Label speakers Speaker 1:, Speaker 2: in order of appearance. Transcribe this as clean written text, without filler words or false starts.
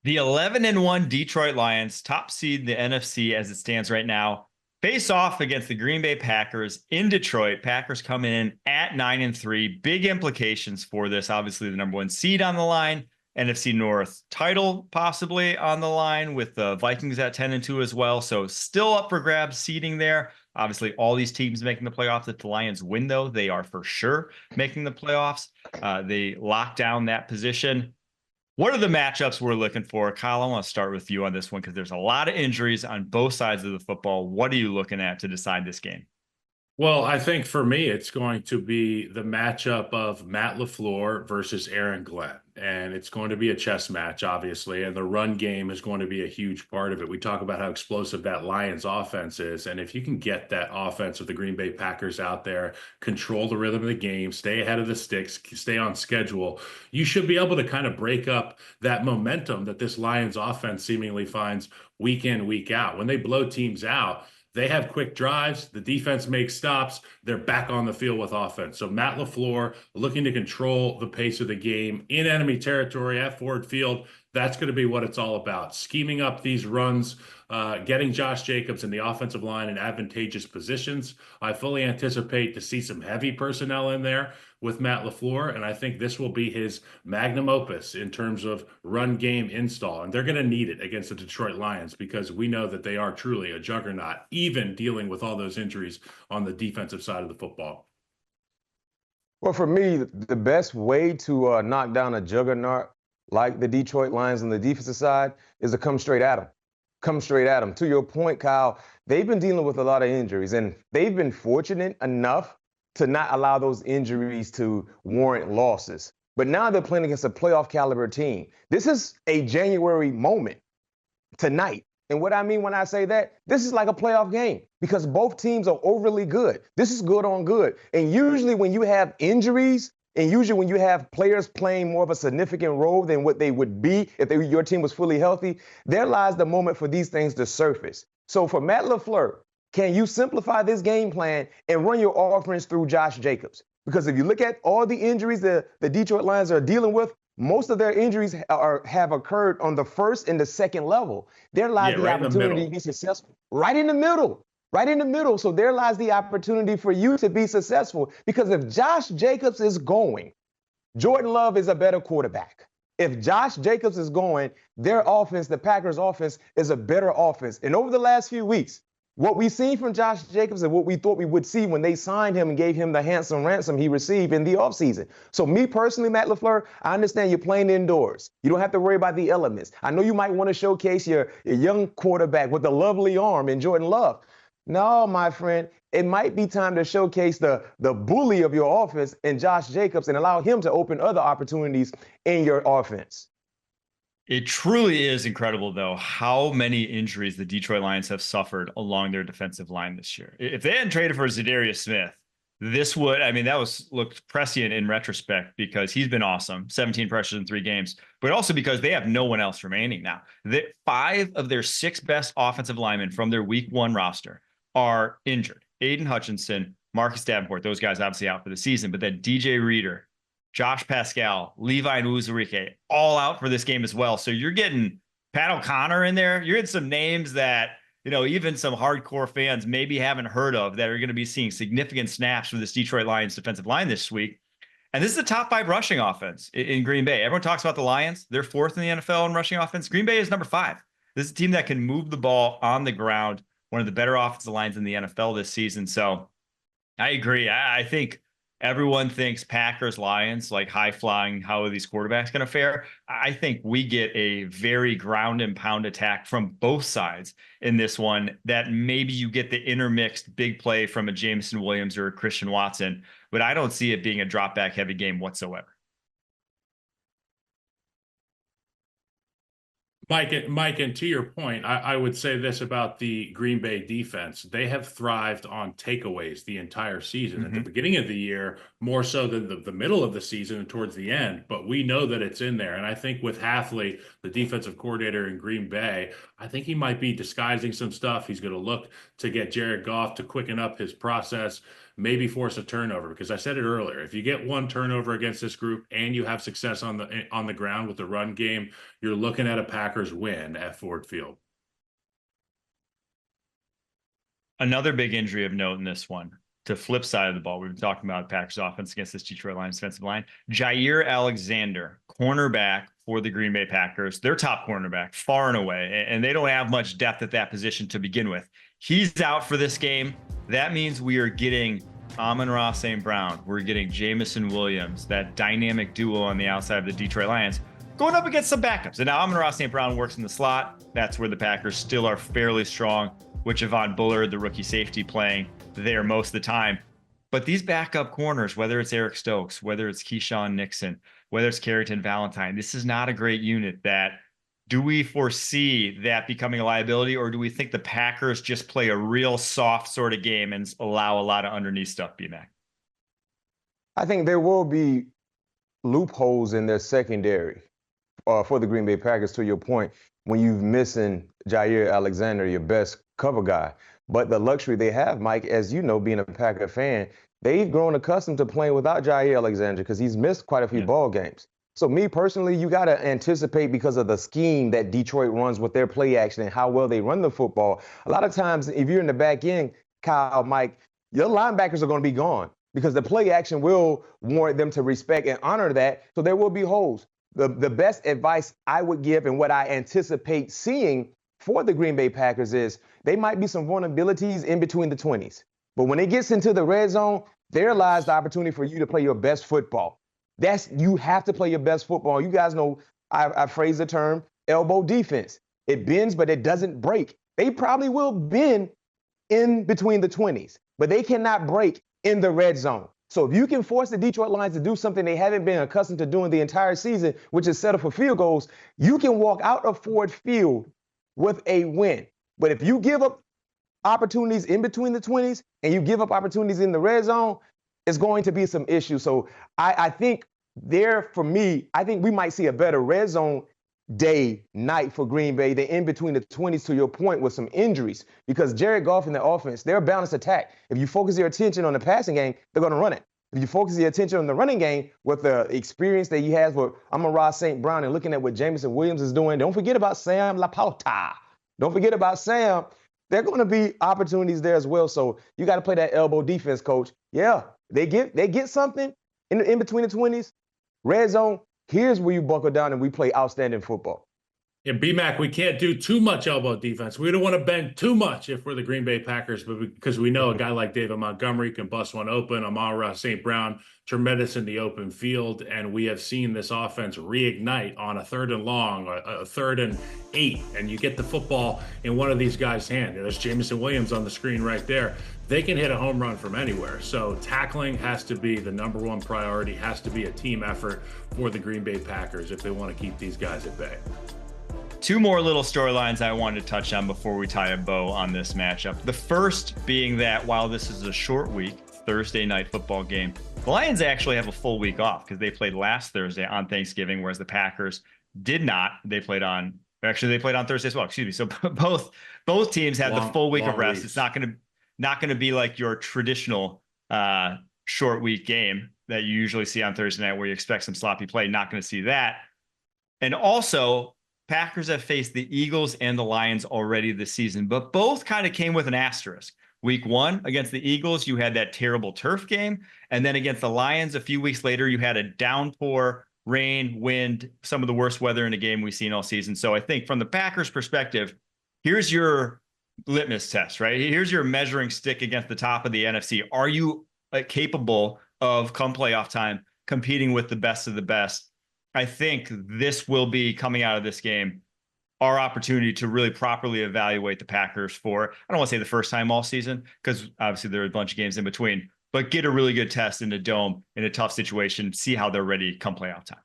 Speaker 1: The 11-1 Detroit Lions, top seed in the NFC as it stands right now, face off against the Green Bay Packers in Detroit. Packers coming in at 9-3. Big implications for this. Obviously, the number one seed on the line, NFC North title possibly on the line, with the Vikings at 10-2 as well. So still up for grabs seeding there. Obviously, all these teams making the playoffs. If the Lions win, though, they are for sure making the playoffs. They lock down that position. What are the matchups we're looking for? Kyle, I want to start with you on this one because there's a lot of injuries on both sides of the football. What are you looking at to decide this game?
Speaker 2: Well, I think for me, it's going to be the matchup of Matt LaFleur versus Aaron Glenn. And it's going to be a chess match, obviously. And the run game is going to be a huge part of it. We talk about how explosive that Lions offense is. And if you can get that offense of the Green Bay Packers out there, control the rhythm of the game, stay ahead of the sticks, stay on schedule, you should be able to kind of break up that momentum that this Lions offense seemingly finds week in, week out. When they blow teams out, they have quick drives. The defense makes stops. They're back on the field with offense. So Matt LaFleur looking to control the pace of the game in enemy territory at Ford Field. That's going to be what it's all about. Scheming up these runs, getting Josh Jacobs and the offensive line in advantageous positions. I fully anticipate to see some heavy personnel in there with Matt LaFleur, and I think this will be his magnum opus in terms of run game install. And they're going to need it against the Detroit Lions because we know that they are truly a juggernaut, even dealing with all those injuries on the defensive side of the football.
Speaker 3: Well, for me, the best way to knock down a juggernaut like the Detroit Lions on the defensive side is to come straight at them. Come straight at them. To your point, Kyle, they've been dealing with a lot of injuries, and they've been fortunate enough to not allow those injuries to warrant losses. But now they're playing against a playoff caliber team. This is a January moment tonight. And what I mean when I say that, this is like a playoff game because both teams are overly good. This is good on good. And usually when you have injuries, and usually when you have players playing more of a significant role than what they would be if your team was fully healthy, there lies the moment for these things to surface. So for Matt LaFleur, can you simplify this game plan and run your offense through Josh Jacobs? Because if you look at all the injuries the Detroit Lions are dealing with, most of their injuries have occurred on the first and the second level. There lies the opportunity to be successful. Right in the middle. Right in the middle. So there lies the opportunity for you to be successful. Because if Josh Jacobs is going, Jordan Love is a better quarterback. If Josh Jacobs is going, their offense, the Packers' offense, is a better offense. And over the last few weeks, what we've seen from Josh Jacobs and what we thought we would see when they signed him and gave him the handsome ransom he received in the offseason. So me personally, Matt LaFleur, I understand you're playing indoors. You don't have to worry about the elements. I know you might want to showcase your young quarterback with a lovely arm in Jordan Love. No, my friend, it might be time to showcase the bully of your offense in Josh Jacobs and allow him to open other opportunities in your offense.
Speaker 1: It truly is incredible, though, how many injuries the Detroit Lions have suffered along their defensive line this year. If they hadn't traded for Zadarius Smith, this would, I mean, looked prescient in retrospect because he's been awesome, 17 pressures in 3 games, but also because they have no one else remaining now. 5 of their 6 best offensive linemen from their week 1 roster are injured. Aiden Hutchinson, Marcus Davenport, those guys obviously out for the season, but then DJ Reader, Josh Pascal, Levi Nwuzurike, all out for this game as well. So you're getting Pat O'Connor in there. You're getting some names that, even some hardcore fans maybe haven't heard of that are going to be seeing significant snaps for this Detroit Lions defensive line this week. And this is the top 5 rushing offense in Green Bay. Everyone talks about the Lions. They're 4th in the NFL in rushing offense. Green Bay is number 5. This is a team that can move the ball on the ground, one of the better offensive lines in the NFL this season. So I agree. I think everyone thinks Packers, Lions, like high flying. How are these quarterbacks going to fare? I think we get a very ground and pound attack from both sides in this one that maybe you get the intermixed big play from a Jameson Williams or a Christian Watson, but I don't see it being a drop back heavy game whatsoever.
Speaker 2: Mike, and to your point, I would say this about the Green Bay defense. They have thrived on takeaways the entire season. At the beginning of the year, more so than the middle of the season and towards the end. But we know that it's in there. And I think with Hafley, the defensive coordinator in Green Bay, I think he might be disguising some stuff. He's going to look to get Jared Goff to quicken up his process, maybe force a turnover, because I said it earlier. If you get one turnover against this group and you have success on the ground with the run game, you're looking at a Packers win at Ford Field.
Speaker 1: Another big injury of note in this one, to flip side of the ball, we've been talking about Packers offense against this Detroit Lions defensive line. Jair Alexander, cornerback for the Green Bay Packers, their top cornerback, far and away, and they don't have much depth at that position to begin with. He's out for this game. That means we are getting Amon-Ra St. Brown. We're getting Jameson Williams, that dynamic duo on the outside of the Detroit Lions, going up against some backups. And now Amon-Ra St. Brown works in the slot. That's where the Packers still are fairly strong, with Javon Bullard, the rookie safety, playing there most of the time. But these backup corners, whether it's Eric Stokes, whether it's Keyshawn Nixon, whether it's Carrington Valentine, this is not a great unit. That, do we foresee that becoming a liability, or do we think the Packers just play a real soft sort of game and allow a lot of underneath stuff, B-Mac?
Speaker 3: I think there will be loopholes in their secondary for the Green Bay Packers, to your point, when you're missing Jair Alexander, your best cover guy. But the luxury they have, Mike, as you know, being a Packer fan, they've grown accustomed to playing without Jair Alexander because he's missed quite a few ball games. So me personally, you got to anticipate, because of the scheme that Detroit runs with their play action and how well they run the football. A lot of times, if you're in the back end, Kyle, Mike, your linebackers are going to be gone because the play action will warrant them to respect and honor that. So there will be holes. The best advice I would give and what I anticipate seeing for the Green Bay Packers is they might be some vulnerabilities in between the 20s. But when it gets into the red zone, there lies the opportunity for you to play your best football. You have to play your best football. You guys know I phrase the term elbow defense. It bends, but it doesn't break. They probably will bend in between the 20s, but they cannot break in the red zone. So if you can force the Detroit Lions to do something they haven't been accustomed to doing the entire season, which is settle for field goals, you can walk out of Ford Field with a win. But if you give up opportunities in between the 20s and you give up opportunities in the red zone, it's going to be some issues. So I think for me, I think we might see a better red zone night for Green Bay than in between the 20s, to your point, with some injuries. Because Jared Goff and the offense, they're a balanced attack. If you focus your attention on the passing game, they're going to run it. If you focus your attention on the running game with the experience that he has with Amon-Ra St. Brown and looking at what Jameson Williams is doing, don't forget about Sam Laporta. Don't forget about Sam. There are going to be opportunities there as well. So you got to play that elbow defense, coach. Yeah, they get something in between the 20s. Red zone, here's where you buckle down and we play outstanding football.
Speaker 2: Yeah, B-Mac, we can't do too much elbow defense. We don't want to bend too much if we're the Green Bay Packers, but because we know a guy like David Montgomery can bust one open, Amon-Ra St. Brown, tremendous in the open field, and we have seen this offense reignite on a 3rd and long, a 3rd and 8, and you get the football in one of these guys' hand. There's Jameson Williams on the screen right there. They can hit a home run from anywhere. So tackling has to be the #1 priority, has to be a team effort for the Green Bay Packers if they want to keep these guys at bay.
Speaker 1: Two more little storylines I wanted to touch on before we tie a bow on this matchup. The first being that while this is a short week, Thursday night football game, the Lions actually have a full week off because they played last Thursday on Thanksgiving, whereas the Packers did not. They played on Thursday as well. Excuse me. So both teams had the full week of rest. Weeks. It's not going to be like your traditional short week game that you usually see on Thursday night where you expect some sloppy play. Not going to see that. And also, Packers have faced the Eagles and the Lions already this season, but both kind of came with an asterisk. Week 1 against the Eagles, you had that terrible turf game. And then against the Lions, a few weeks later, you had a downpour, rain, wind, some of the worst weather in a game we've seen all season. So I think from the Packers' perspective, here's your litmus test, right? Here's your measuring stick against the top of the NFC. Are you capable of, come playoff time, competing with the best of the best? I think this will be, coming out of this game, our opportunity to really properly evaluate the Packers for, I don't want to say the first time all season, because obviously there are a bunch of games in between, but get a really good test in the dome in a tough situation, see how they're ready come playoff time.